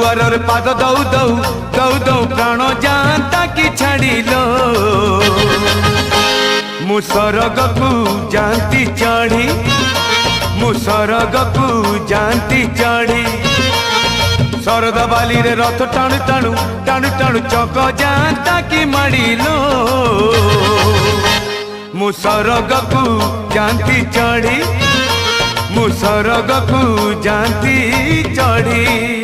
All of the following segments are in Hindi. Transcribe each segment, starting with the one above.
दुआर पाद दौ दौ दौ दौ प्राण जाता कि छाड़िलो मु सरग को जानती चढ़ी मु सरग को जानती चढ़ी शरद बाली रे रथ टाणु टाणु टाणु टाणु चक जाता कि माड़िलो मु सरग को जानती चढ़ी मु सरग को जानती चढ़ी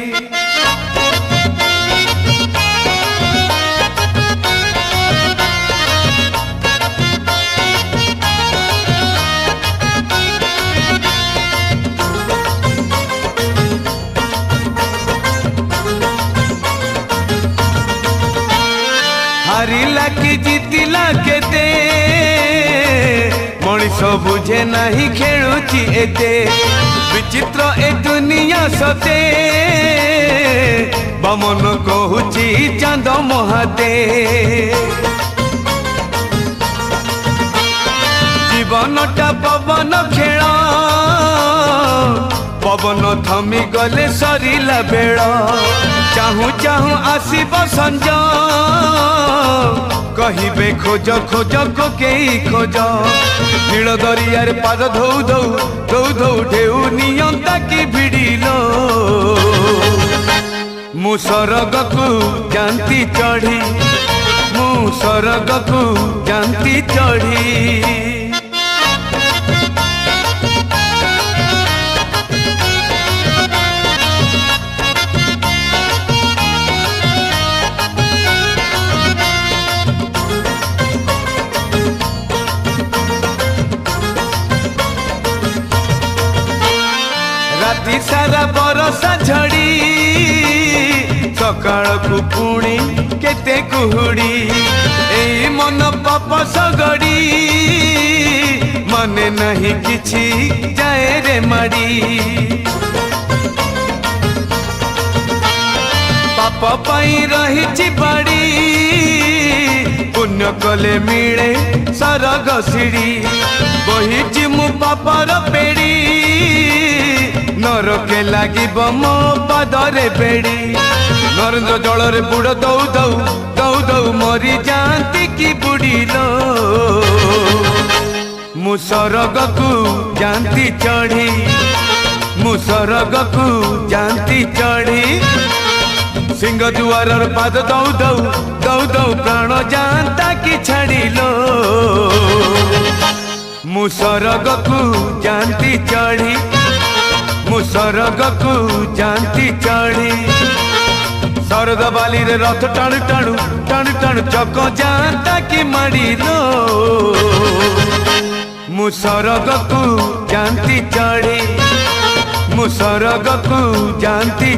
हारिला कि जीतिला केते मनीष बुझे नहीं खेलुची एते विचित्र ए दुनिया सते बमन कहूची चांद महाते जीवनटा पवन खेल पवन थमी गले सरिला बेड़ चाहू चाहू आसीब संज कहिबे खोज खोज को केई खोज नील दरियार पाद धौ धौ धौ धौ ढेउ नियंता कि भिड़िलो मु सरग को जानती चढ़ी मु सरग को जानती चढ़ी राति सारा बरसा झड़ी सकाळ को पुणी केते कुहुड़ी एई मन पाप सगड़ी मने नहीं किछि जाए रे माड़ी पाप पाई रही बाड़ी पुण्य कले मिले सरग सीढ़ी बही मु पापर पेड़ी नरके लागिब मो पादरे बेड़ी नरेंद्र जल रे बुड़ दौ दौ दौ दौ मरी जानती कि बुड़िलो मु सरग को जानती चढ़ी मु सरग को जानती चढ़ी सिंह दुआर पाद दौ दौ दौ दौ प्राण जानता कि छाड़िलो मु सरग को जानती चढ़ी मु सरग को जानती चढ़ी शरद बाली रे रथ टाणु टाणु टाणु टाणु चक जानता कि माड़िलो मु सरग को जानती चढ़ी मु सरग को जानती